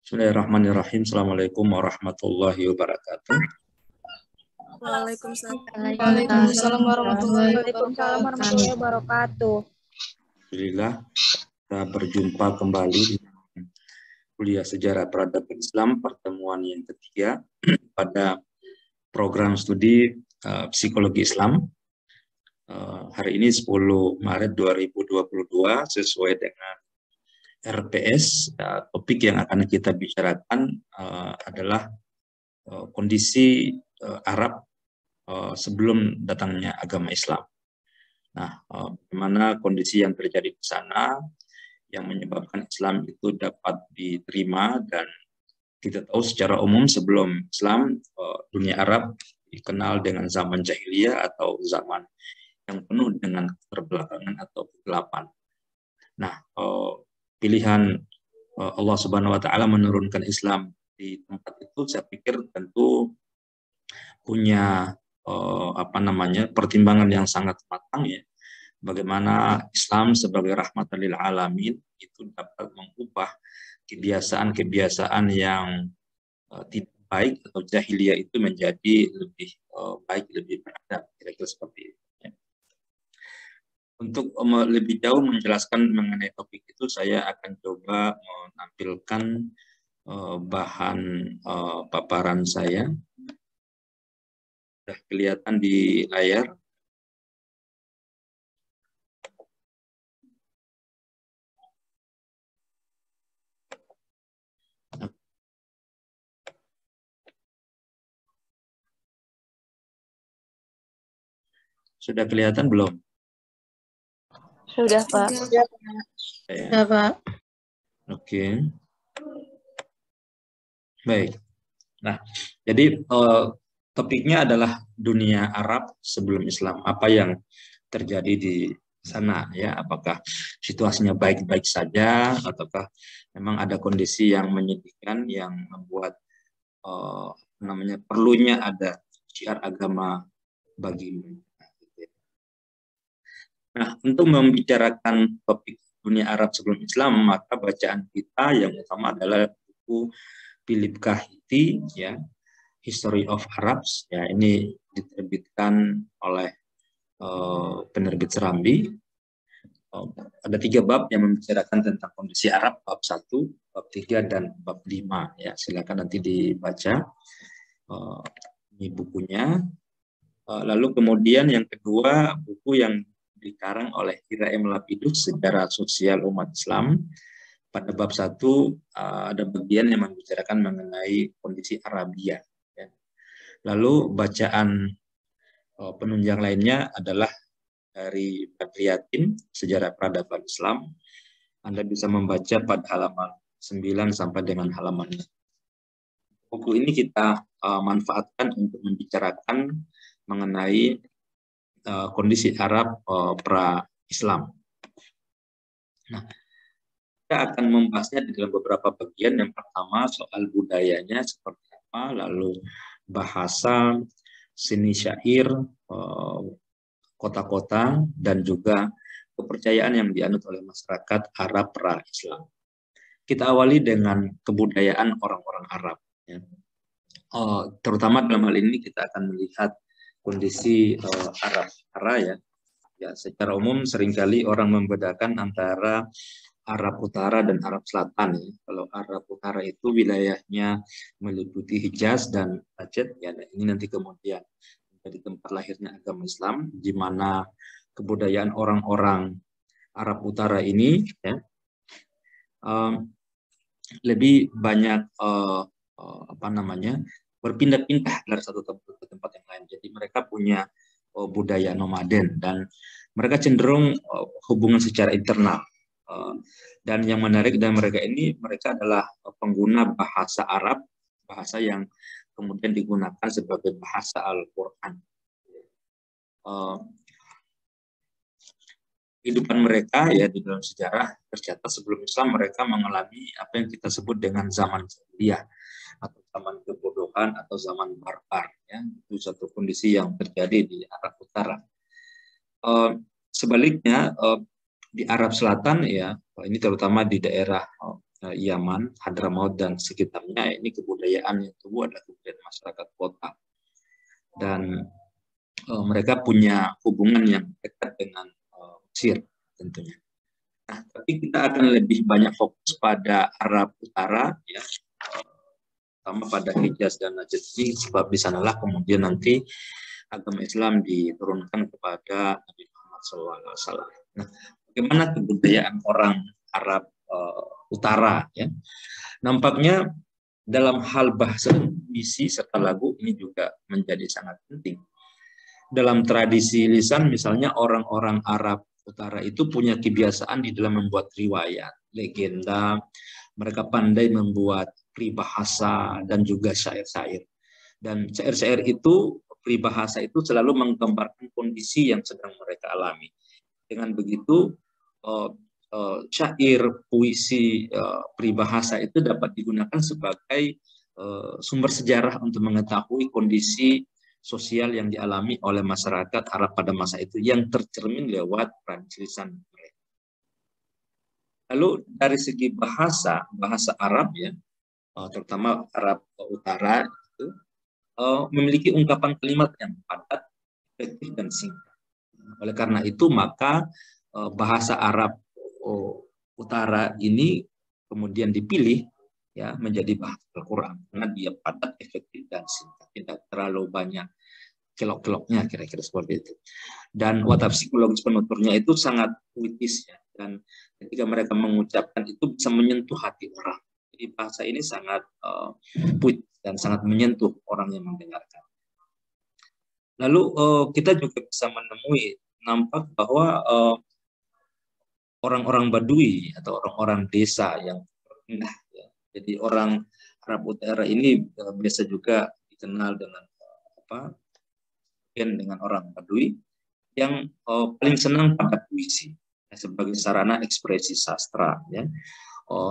Bismillahirrahmanirrahim. Assalamualaikum warahmatullahi wabarakatuh. Waalaikumsalam warahmatullahi wabarakatuh. Alhamdulillah, kita berjumpa kembali di kuliah Sejarah Peradaban Islam pertemuan yang ketiga pada program studi Psikologi Islam. Hari ini 10 Maret 2022 sesuai dengan RPS. Topik yang akan kita bicarakan adalah kondisi Arab sebelum datangnya agama Islam. Nah, bagaimana kondisi yang terjadi di sana yang menyebabkan Islam itu dapat diterima, dan kita tahu secara umum sebelum Islam dunia Arab dikenal dengan zaman jahiliyah atau zaman yang penuh dengan keterbelakangan atau kegelapan. Nah, pilihan Allah Subhanahu wa Ta'ala menurunkan Islam di tempat itu, saya pikir tentu punya pertimbangan yang sangat matang, ya. Bagaimana Islam sebagai rahmatan lil alamin itu dapat mengubah kebiasaan-kebiasaan yang tidak baik atau jahiliyah itu menjadi lebih baik, lebih beradab, kira-kira seperti itu. Untuk lebih jauh menjelaskan mengenai topik itu, saya akan coba menampilkan bahan paparan saya. Sudah kelihatan di layar. Sudah kelihatan belum? Sudah, Pak. Ya, Pak. Oke. Baik. Nah, jadi topiknya adalah dunia Arab sebelum Islam. Apa yang terjadi di sana, ya? Apakah situasinya baik-baik saja, ataukah memang ada kondisi yang menyedihkan yang membuat perlunya ada syiar agama bagi mereka. Nah, untuk membicarakan topik dunia Arab sebelum Islam, maka bacaan kita yang utama adalah buku Philip K. Hitti, ya, History of Arabs. Ya, ini diterbitkan oleh penerbit Serambi. Ada 3 bab yang membicarakan tentang kondisi Arab, bab 1, bab 3, dan bab 5. Ya, silakan nanti dibaca. Ini bukunya. Lalu kemudian yang kedua, buku yang dikarang oleh Hiraem Lapidus, Sejarah Sosial Umat Islam. Pada bab 1 ada bagian yang membicarakan mengenai kondisi Arabia. Ya. Lalu bacaan penunjang lainnya adalah dari Badriyatin, Sejarah Peradaban Islam. Anda bisa membaca pada halaman 9 sampai dengan halaman. Buku ini kita manfaatkan untuk membicarakan mengenai kondisi Arab pra-Islam. Nah, kita akan membahasnya di dalam beberapa bagian. Yang pertama soal budayanya seperti apa, lalu bahasa, seni syair, kota-kota, dan juga kepercayaan yang dianut oleh masyarakat Arab pra-Islam. Kita awali dengan kebudayaan orang-orang Arab. Ya. Terutama dalam hal ini kita akan melihat kondisi Arab utara, ya. Ya, secara umum seringkali orang membedakan antara Arab utara dan Arab selatan. Ya. Kalau Arab utara itu wilayahnya meliputi Hijaz dan Najd, ya. Ini nanti kemudian menjadi tempat lahirnya agama Islam, di mana kebudayaan orang-orang Arab utara ini, ya, lebih banyak berpindah-pindah dari satu tempat ke tempat yang lain. Jadi mereka punya budaya nomaden, dan mereka cenderung hubungan secara internal. Dan yang menarik dari mereka ini, mereka adalah pengguna bahasa Arab, bahasa yang kemudian digunakan sebagai bahasa Al-Quran. Kehidupan mereka, ya, di dalam sejarah tercatat sebelum Islam mereka mengalami apa yang kita sebut dengan zaman jahiliyah atau zaman kebodohan atau zaman barbar, ya. Itu satu kondisi yang terjadi di Arab Utara. Sebaliknya di Arab Selatan, ya, ini terutama di daerah Yaman, Hadramaut dan sekitarnya. Ini kebudayaan yang tumbuh adalah kebudayaan masyarakat kota. Dan mereka punya hubungan yang dekat dengan Mesir tentunya. Nah, tapi kita akan lebih banyak fokus pada Arab Utara, ya, terutama pada Hijaz dan Najd ini, sebab di sanalah kemudian nanti agama Islam diturunkan kepada Nabi Muhammad SAW. Nah, bagaimana kebudayaan orang Arab Utara? Ya, nampaknya dalam hal bahasa, puisi serta lagu ini juga menjadi sangat penting. Dalam tradisi lisan, misalnya orang-orang Arab Utara itu punya kebiasaan di dalam membuat riwayat, legenda. Mereka pandai membuat peribahasa dan juga syair-syair. Dan syair-syair itu, peribahasa itu selalu menggambarkan kondisi yang sedang mereka alami. Dengan begitu, syair, puisi, peribahasa itu dapat digunakan sebagai sumber sejarah untuk mengetahui kondisi sosial yang dialami oleh masyarakat Arab pada masa itu yang tercermin lewat tradisi lisan mereka. Lalu dari segi bahasa Arab, ya, terutama Arab Utara itu memiliki ungkapan kalimat yang padat, efektif dan singkat. Oleh karena itu maka bahasa Arab Utara ini kemudian dipilih, ya, menjadi bahasa Al-Quran karena dia padat, efektif dan singkat, tidak terlalu banyak kelok-keloknya, kira-kira seperti itu. Dan watak psikologis penuturnya itu sangat puitis, ya, dan ketika mereka mengucapkan itu bisa menyentuh hati orang. Jadi bahasa ini sangat puitis dan sangat menyentuh orang yang mendengarkan. Lalu kita juga bisa menemui, nampak bahwa orang-orang Badui atau orang-orang desa yang rendah, ya. Jadi orang Arab Utara ini biasa juga dikenal dengan dengan orang Badui yang paling senang pada puisi, ya, sebagai sarana ekspresi sastra, ya.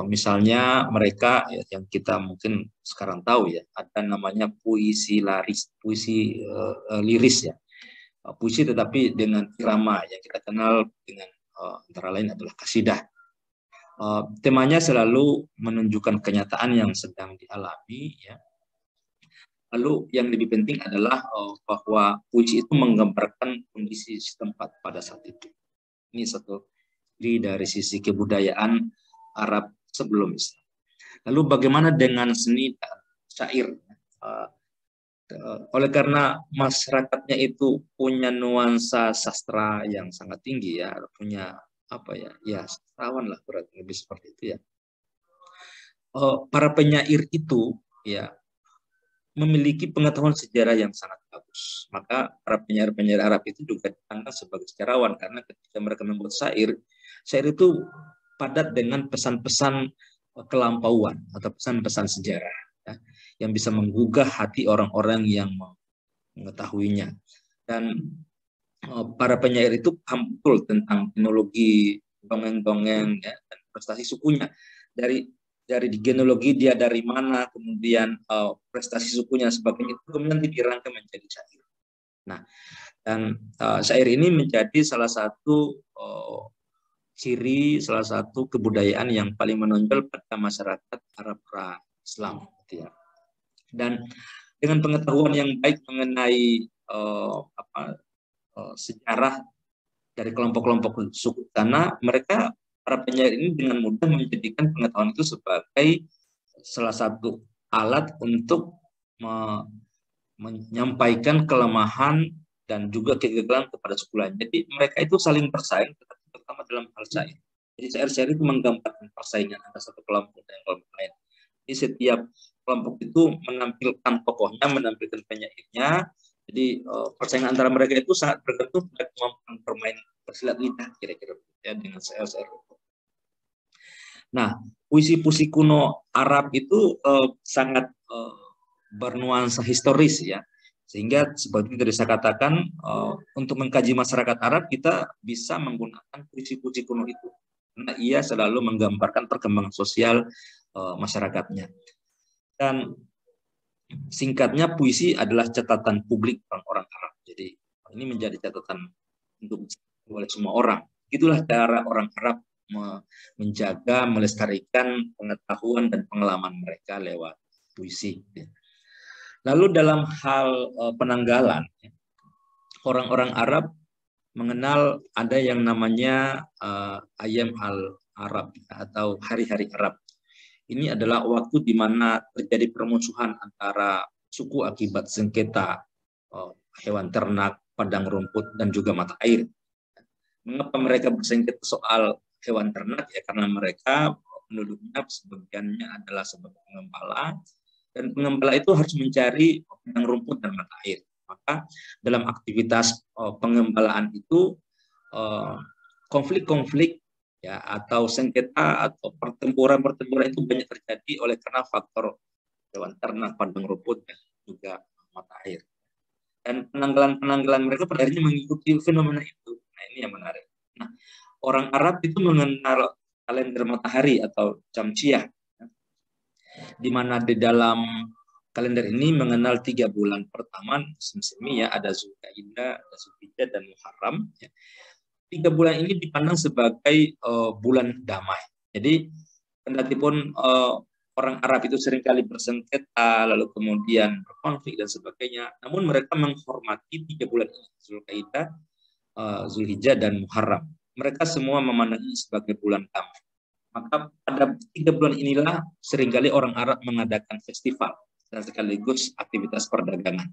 Misalnya mereka, ya, yang kita mungkin sekarang tahu, ya, ada namanya puisi liris, ya. Puisi tetapi dengan irama yang kita kenal dengan antara lain adalah kasidah. Temanya selalu menunjukkan kenyataan yang sedang dialami, ya. Lalu yang lebih penting adalah bahwa puisi itu menggambarkan kondisi setempat pada saat itu. Ini satu dari sisi kebudayaan Arab sebelum Islam. Lalu bagaimana dengan seni dan syair? Oleh karena masyarakatnya itu punya nuansa sastra yang sangat tinggi, ya, punya sastrawan lah, berarti lebih seperti itu, ya. Para penyair itu, ya, memiliki pengetahuan sejarah yang sangat bagus. Maka para penyair-penyair Arab itu juga dianggap sebagai sejarawan karena ketika mereka membuat syair itu padat dengan pesan-pesan kelampauan atau pesan-pesan sejarah, ya, yang bisa menggugah hati orang-orang yang mengetahuinya. Dan para penyair itu paham betul tentang teknologi dongeng-dongeng, ya, dan prestasi sukunya. Dari genealogi dia dari mana, kemudian prestasi sukunya sebagainya, itu kemudian dirangkai menjadi syair. Nah, dan syair ini menjadi salah satu ciri, salah satu kebudayaan yang paling menonjol pada masyarakat Arab Islam, gitu, ya. Dan dengan pengetahuan yang baik mengenai sejarah dari kelompok-kelompok suku sana, para penyair ini dengan mudah menjadikan pengetahuan itu sebagai salah satu alat untuk menyampaikan kelemahan dan juga kegagalan kepada suku lain. Jadi mereka itu saling bersaing, terutama dalam hal syair. Jadi syair-syair itu menggambarkan persaingan antara satu kelompok dan kelompok lain. Jadi setiap kelompok itu menampilkan tokohnya, menampilkan penyairnya. Jadi persaingan antara mereka itu sangat bergantung pada kemampuan bermain bersilat lidah, kira-kira, ya, dengan syair-syair. Nah, puisi-puisi kuno Arab itu sangat bernuansa historis, ya, sehingga seperti tadi saya katakan, untuk mengkaji masyarakat Arab kita bisa menggunakan puisi-puisi kuno itu karena ia selalu menggambarkan perkembangan sosial masyarakatnya. Dan singkatnya, puisi adalah catatan publik orang-orang Arab. Jadi ini menjadi catatan untuk oleh semua orang. Itulah cara orang Arab menjaga, melestarikan pengetahuan dan pengalaman mereka lewat puisi. Lalu dalam hal penanggalan, orang-orang Arab mengenal ada yang namanya Ayam al-Arab atau hari-hari Arab. Ini adalah waktu di mana terjadi permusuhan antara suku akibat sengketa hewan ternak, padang rumput, dan juga mata air. Mengapa mereka bersengketa soal hewan ternak? Ya karena mereka penduduknya sebagiannya adalah sebagai pengembala, dan pengembala itu harus mencari padang rumput dan mata air. Maka dalam aktivitas pengembalaan itu konflik-konflik ya atau sengketa atau pertempuran itu banyak terjadi oleh karena faktor hewan ternak, padang rumput, dan juga mata air. Dan penanggalan mereka pada akhirnya mengikuti fenomena itu. Nah, ini yang menarik. Nah, orang Arab itu mengenal kalender matahari atau Jamsiyah, di mana di dalam kalender ini mengenal 3 bulan pertama musim ya, ada Zulkaidah, ada Zulhijjah, dan Muharram. 3 bulan ini dipandang sebagai bulan damai. Jadi kendatipun orang Arab itu seringkali bersengketa, lalu kemudian berkonflik dan sebagainya, namun mereka menghormati 3 bulan ini, Zulkaidah, Zulhijjah, dan Muharram. Mereka semua memandang ini sebagai bulan damai. Maka pada 3 bulan inilah seringkali orang Arab mengadakan festival dan sekaligus aktivitas perdagangan.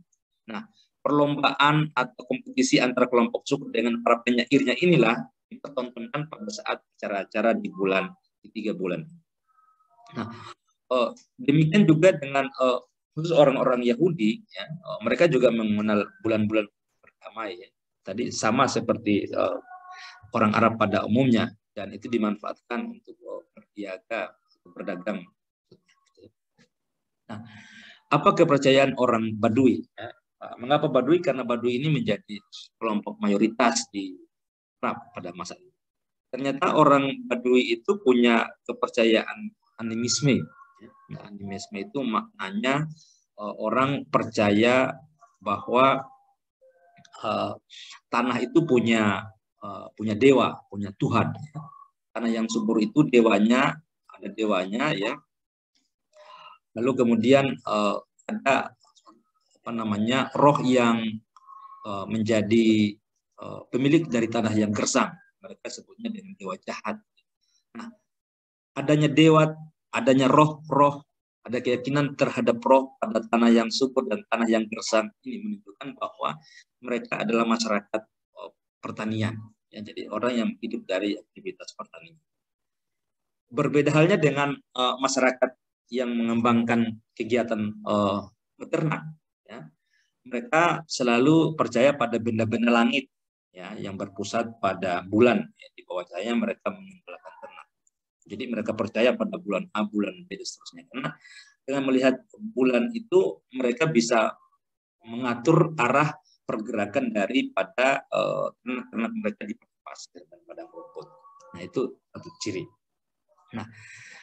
Nah, perlombaan atau kompetisi antara kelompok suku dengan para penyairnya inilah dipertontonkan pada saat acara-acara di 3 bulan. Nah, demikian juga dengan khusus orang-orang Yahudi, ya, mereka juga mengenal bulan-bulan berdamai. Ya. Tadi sama seperti orang Arab pada umumnya, dan itu dimanfaatkan untuk berniaga, berdagang. Nah, apa kepercayaan orang Badui? Ya? Mengapa Badui? Karena Badui ini menjadi kelompok mayoritas di Arab pada masa itu. Ternyata orang Badui itu punya kepercayaan animisme. Nah, animisme itu maknanya orang percaya bahwa tanah itu punya dewa, punya Tuhan. Tanah yang subur itu dewanya, ada dewanya ya. Lalu kemudian ada roh yang menjadi pemilik dari tanah yang gersang. Mereka sebutnya dengan dewa jahat. Nah, adanya dewa, adanya roh-roh, ada keyakinan terhadap roh pada tanah yang subur dan tanah yang gersang, ini menunjukkan bahwa mereka adalah masyarakat pertanian. Ya, jadi orang yang hidup dari aktivitas pertanian. Berbeda halnya dengan masyarakat yang mengembangkan kegiatan beternak. Ya. Mereka selalu percaya pada benda-benda langit, ya, yang berpusat pada bulan. Ya, di bawah cahaya mereka mengembalakan ternak. Jadi mereka percaya pada bulan A, bulan B, dan seterusnya. Karena dengan melihat bulan itu mereka bisa mengatur arah pergerakan daripada ternak mereka di pasir dan padang rumput. Nah, itu satu ciri. Nah,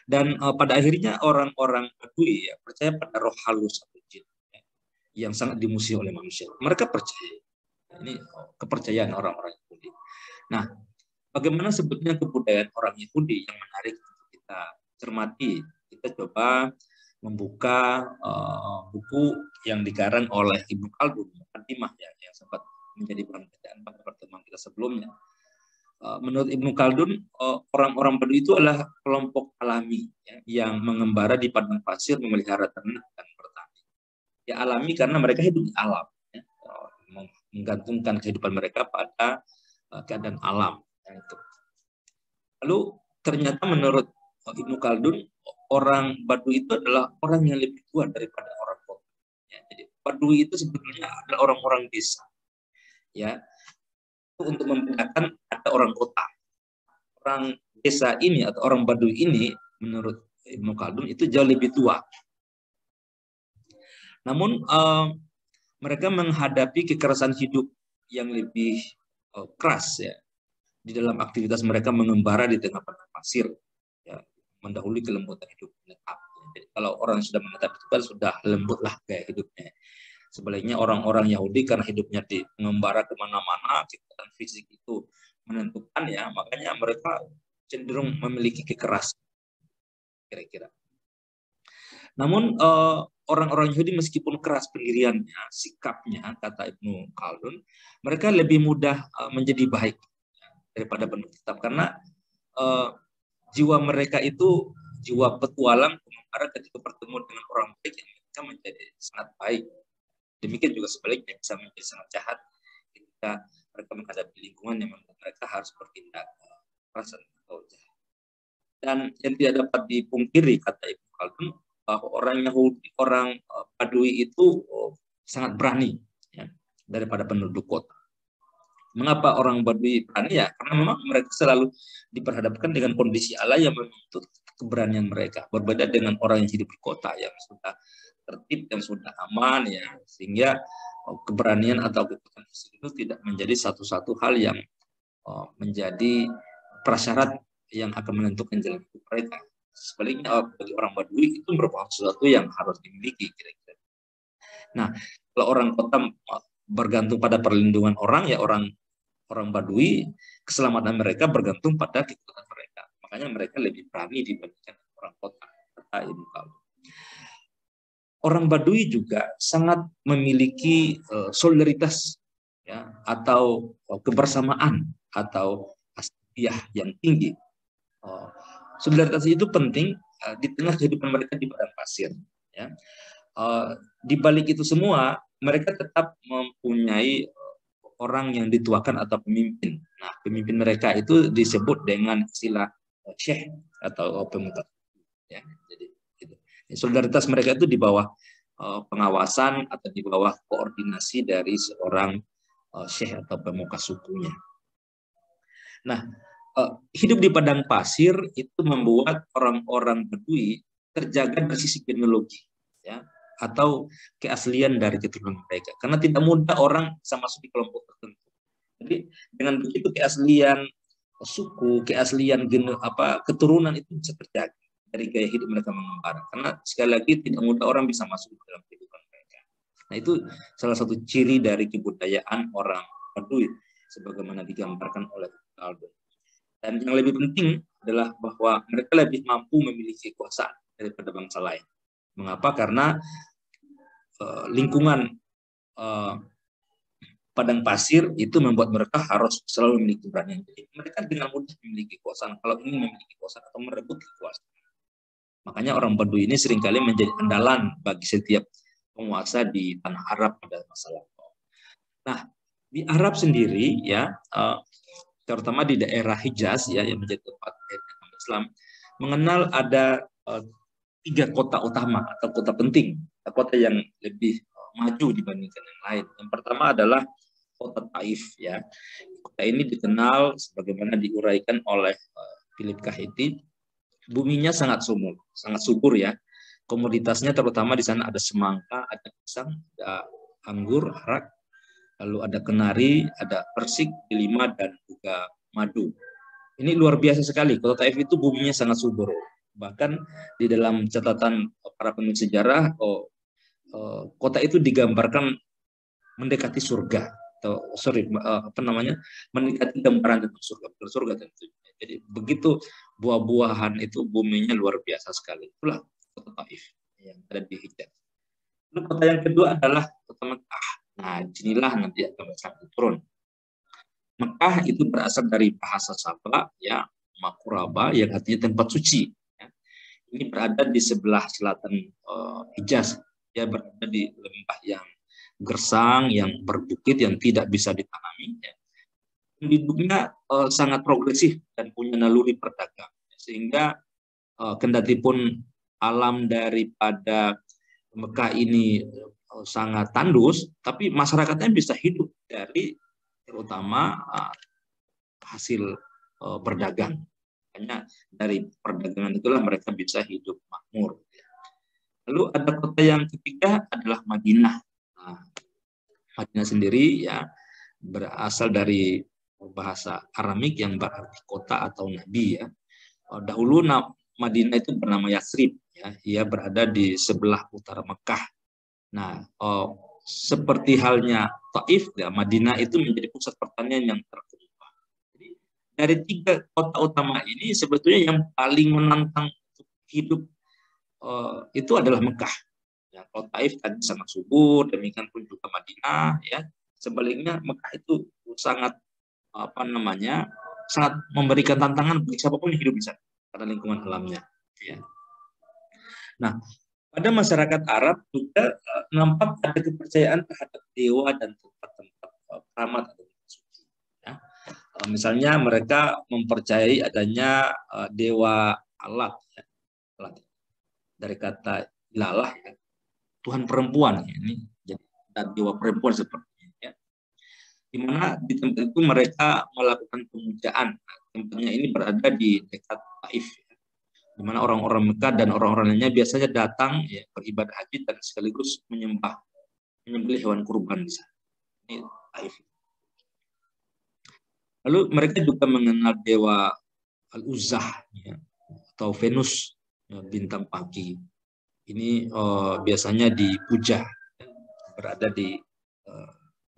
dan pada akhirnya orang-orang Badui ya percaya pada roh halus atau jin ya, yang sangat dimusuhi oleh manusia. Mereka percaya. Ini kepercayaan orang-orang Yahudi. Nah, bagaimana sebetulnya kebudayaan orang Yahudi yang menarik untuk kita cermati? Kita coba membuka buku yang dikarang oleh Ibnu Khaldun, Muqaddimah ya, yang sempat menjadi bahan bacaan pada pertemuan kita sebelumnya. Menurut Ibnu Khaldun, orang-orang Badui itu adalah kelompok alami ya, yang mengembara di padang pasir, memelihara ternak dan bertani. Ya alami karena mereka hidup di alam, ya, menggantungkan kehidupan mereka pada keadaan alam. Ya, itu. Lalu ternyata menurut Ibnu Khaldun, orang Badui itu adalah orang yang lebih tua daripada orang kota. Ya, jadi Badui itu sebetulnya adalah orang-orang desa. Ya, untuk membedakan ada orang kota. Orang desa ini atau orang Badui ini menurut Ibnu Khaldun itu jauh lebih tua. Namun mereka menghadapi kekerasan hidup yang lebih keras ya di dalam aktivitas mereka mengembara di tengah padang pasir ya, mendahului kelembutan hidup menetap. Jadi, kalau orang sudah menetap itu kan sudah lembut lah gaya hidupnya. Sebaliknya orang-orang Yahudi karena hidupnya di mengembara kemana-mana, kegiatan fisik itu menentukan ya, makanya mereka cenderung memiliki kekerasan, kira-kira. Namun orang-orang Yahudi meskipun keras pendiriannya, sikapnya, kata Ibnu Khaldun, mereka lebih mudah menjadi baik daripada penduduk kitab, karena jiwa mereka itu jiwa petualang, karena ketika bertemu dengan orang baik yang mereka menjadi sangat baik. Demikian juga sebaliknya bisa menjadi sangat jahat ketika mereka menghadapi lingkungan yang membuat mereka harus bertindak keras atau jahat. Dan yang tidak dapat dipungkiri, kata Ibnu Khaldun, bahwa orang Yahudi, orang Badui itu sangat berani ya, daripada penduduk kota. Mengapa orang Badui berani? Ya, karena memang mereka selalu diperhadapkan dengan kondisi Allah yang menuntut keberanian mereka. Berbeda dengan orang yang hidup di kota yang sudah tertib dan sudah aman, ya, sehingga keberanian atau kekuatan fisik itu tidak menjadi satu-satu hal yang menjadi prasyarat yang akan menentukan jalan hidup mereka. Sebaliknya bagi orang Badui itu merupakan sesuatu yang harus dimiliki, kira-kira. Nah, kalau orang kota bergantung pada perlindungan orang, ya orang Badui keselamatan mereka bergantung pada kekuatan mereka. Makanya mereka lebih berani dibandingkan orang kota. Orang Badui juga sangat memiliki solidaritas, ya, atau kebersamaan atau asliah yang tinggi. Solidaritas itu penting di tengah kehidupan mereka di padang pasir. Ya. Di balik itu semua, mereka tetap mempunyai orang yang dituakan atau pemimpin. Nah, pemimpin mereka itu disebut dengan istilah syekh atau pemuka. Ya, jadi gitu. Solidaritas mereka itu di bawah pengawasan atau di bawah koordinasi dari seorang syekh atau pemuka sukunya. Nah, hidup di padang pasir itu membuat orang-orang Badui terjaga dari sisi genealogi, ya, atau keaslian dari keturunan mereka, karena tidak mudah orang bisa masuk di kelompok tertentu. Jadi dengan begitu keaslian suku, keaslian keturunan itu bisa terjaga dari gaya hidup mereka mengembara, karena sekali lagi tidak mudah orang bisa masuk di dalam kehidupan mereka. Nah, itu salah satu ciri dari kebudayaan orang Badui sebagaimana digambarkan oleh Khaldun. Dan yang lebih penting adalah bahwa mereka lebih mampu memiliki kekuasaan daripada bangsa lain. Mengapa? Karena lingkungan padang pasir itu membuat mereka harus selalu memiliki keberanian. Jadi mereka dengan mudah memiliki kekuasaan kalau ingin memiliki kekuasaan atau merebut kekuasaan. Makanya orang Badui ini seringkali menjadi andalan bagi setiap penguasa di tanah Arab pada masa lalu. Nah, di Arab sendiri, ya, terutama di daerah Hijaz, ya, yang menjadi tempat Islam, mengenal ada 3 kota utama atau kota penting, kota yang lebih maju dibandingkan yang lain. Yang pertama adalah kota Taif, ya. Kota ini dikenal sebagaimana diuraikan oleh Philip Kahiti, buminya sangat subur, ya. Komoditasnya terutama di sana ada semangka, ada pisang, ada anggur, arak, lalu ada kenari, ada persik, delima, dan juga madu. Ini luar biasa sekali. Kota Taif itu buminya sangat subur. Bahkan di dalam catatan para penulis sejarah, kota itu digambarkan mendekati surga. Mendekati gambaran tentang surga tentunya. Jadi begitu buah-buahan itu buminya luar biasa sekali. Itulah kota Taif yang ada di Hijaz. Lalu kota yang kedua adalah kota Mekah. Nah, disinilah nanti akan turun. Mekah itu berasal dari bahasa Saba, ya, Makuraba, yang artinya tempat suci. Ya. Ini berada di sebelah selatan Hijaz. Ya, berada di lembah yang gersang, yang berbukit, yang tidak bisa ditanami. Ya. Penduduknya sangat progresif dan punya naluri perdagang. Sehingga kendati pun alam daripada Mekah ini sangat tandus, tapi masyarakatnya bisa hidup dari terutama hasil berdagang. Hanya dari perdagangan itulah mereka bisa hidup makmur. Lalu ada kota yang ketiga adalah Madinah. Nah, Madinah sendiri, ya, berasal dari bahasa Aramik yang berarti kota atau nabi, ya. Dahulu Madinah itu bernama Yathrib, ya. Ia berada di sebelah utara Mekah. Nah, seperti halnya Taif, ya, Madinah itu menjadi pusat pertanian yang terkemuka. Jadi dari 3 kota utama ini sebetulnya yang paling menantang untuk hidup itu adalah Mekah. Ya, kalau Taif tadi sangat subur, demikian pun juga Madinah. Ya, sebaliknya Mekah itu sangat sangat memberikan tantangan bagi siapapun yang hidup di sana karena lingkungan alamnya. Ya. Nah, pada masyarakat Arab juga nampak ada kepercayaan terhadap dewa dan tempat-tempat keramat atau suci. Ya. Misalnya mereka mempercayai adanya dewa Alat, ya. Alat. Dari kata ilalah, ya. Tuhan perempuan, ya. Ini jadi dewa perempuan seperti ini. Ya. Di mana di tempat itu mereka melakukan pemujaan. Nah, tempatnya ini berada di dekat Taif, ya. Di mana orang-orang Mekah dan orang-orang lainnya biasanya datang, ya, beribadah haji dan sekaligus menyembelih hewan kurban di sana. Ini Taif. Lalu mereka juga mengenal dewa Al-Uzzah, ya, atau Venus, ya, bintang pagi. Ini biasanya dipuja, ya, berada di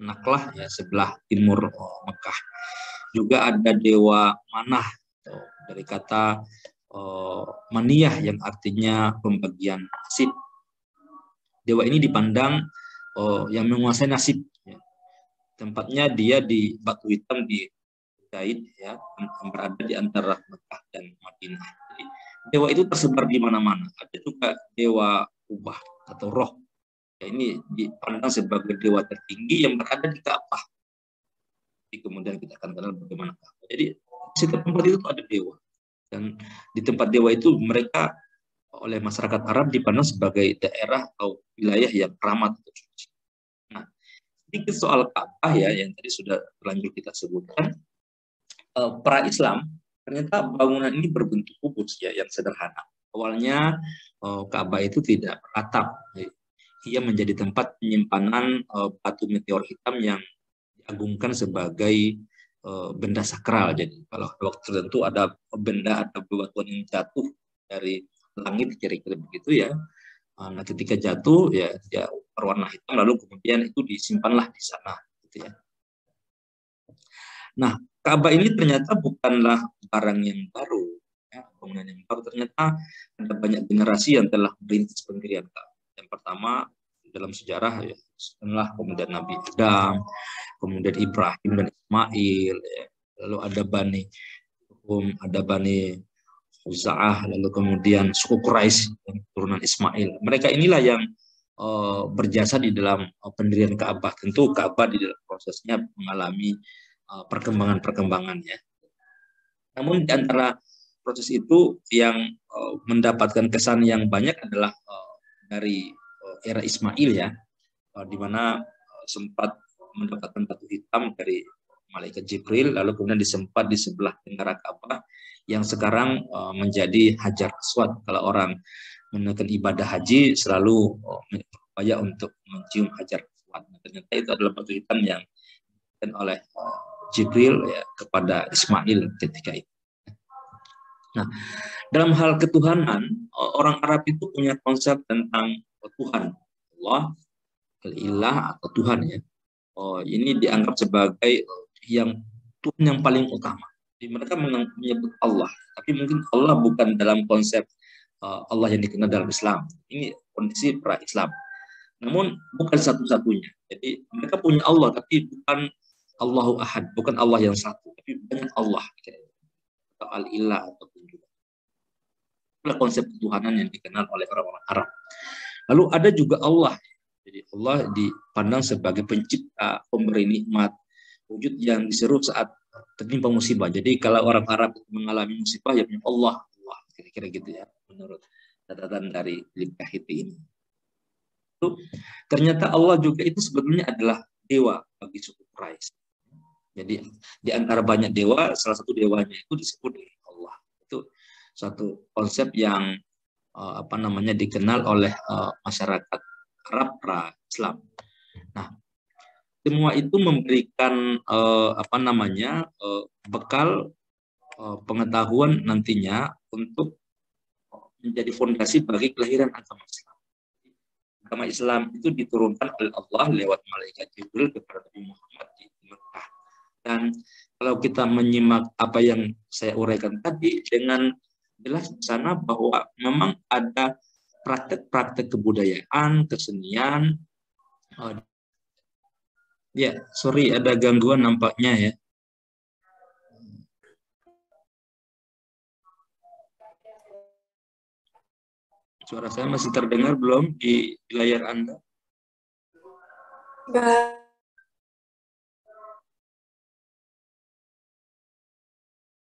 Naklah, ya, sebelah timur Mekah. Juga ada dewa Manah, dari kata maniyah yang artinya pembagian nasib. Dewa ini dipandang yang menguasai nasib. Ya. Tempatnya dia di batu hitam di Zaid, ya, yang berada di antara Mekah dan Madinah. Jadi, dewa itu tersebar di mana-mana. Ada juga dewa Ubah atau roh. Ya, ini dipandang sebagai dewa tertinggi yang berada di Ka'bah. Kemudian kita akan kenal bagaimana Ka'bah. Jadi setiap tempat itu ada dewa. Dan di tempat dewa itu mereka oleh masyarakat Arab dipandang sebagai daerah atau wilayah yang keramat atau suci. Nah, sedikit soal Ka'bah, ya, yang tadi sudah terlanjur kita sebutkan. Pra Islam ternyata bangunan ini berbentuk kubus, ya, yang sederhana. Awalnya Ka'bah itu tidak beratap. Ia menjadi tempat penyimpanan batu meteor hitam yang diagungkan sebagai benda sakral. Jadi kalau waktu tertentu ada benda atau batuan yang jatuh dari langit, kira-kira begitu, ya. Nah, ketika jatuh, ya, dia berwarna hitam, lalu kemudian itu disimpanlah di sana, gitu, ya. Nah, Ka'bah ini ternyata bukanlah barang yang baru, ya, bangunan yang baru. Ternyata ada banyak generasi yang telah merintis pendirian Ka'bah. Yang pertama dalam sejarah, ya, setelah kemudian Nabi Adam, kemudian Ibrahim dan Ismail, ya. Lalu ada Bani Uza'ah, lalu kemudian suku Quraisy, turunan Ismail. Mereka inilah yang berjasa di dalam pendirian Ka'bah. Tentu Ka'bah di dalam prosesnya mengalami perkembangan-perkembangan, ya. Namun di antara proses itu yang mendapatkan kesan yang banyak adalah dari era Ismail, ya, di mana sempat mendapatkan batu hitam dari malaikat Jibril, lalu kemudian disempat di sebelah tenggara Ka'bah yang sekarang menjadi Hajar Aswad. Kalau orang menekan ibadah haji selalu berupaya untuk mencium Hajar Aswad. Ternyata itu adalah batu hitam yang diberikan oleh Jibril, ya, kepada Ismail ketika itu. Nah, dalam hal ketuhanan, orang Arab itu punya konsep tentang Tuhan, Allah, Al-Ilah atau Tuhan, ya. Ini dianggap sebagai yang Tuhan yang paling utama. Jadi mereka menyebut Allah, tapi mungkin Allah bukan dalam konsep Allah yang dikenal dalam Islam. Ini kondisi pra-Islam. Namun bukan satu-satunya. Jadi mereka punya Allah, tapi bukan Allahu Ahad, bukan Allah yang satu, tapi banyak Allah, atau Al-Ilah ataupun juga. Itulah konsep ketuhanan yang dikenal oleh orang-orang Arab. Lalu ada juga Allah. Jadi Allah dipandang sebagai pencipta, pemberi nikmat, wujud yang diseru saat tertimpa musibah. Jadi kalau orang Arab mengalami musibah, ya Allah, Allah, kira-kira gitu, ya, menurut catatan dari Philip Kahiti ini. Ternyata Allah juga itu sebetulnya adalah dewa bagi suku Quraisy. Jadi di antara banyak dewa, salah satu dewanya itu disebut dengan Allah. Itu satu konsep yang dikenal oleh masyarakat Arab pra-Islam. Nah, semua itu memberikan bekal pengetahuan nantinya untuk menjadi fondasi bagi kelahiran agama Islam. Agama Islam itu diturunkan oleh Allah lewat malaikat Jibril kepada Nabi Muhammad di Mekah. Dan kalau kita menyimak apa yang saya uraikan tadi, dengan jelas di sana bahwa memang ada praktek-praktek kebudayaan, kesenian. Ya, sorry ada gangguan nampaknya ya. Suara saya masih terdengar belum di layar Anda? Enggak.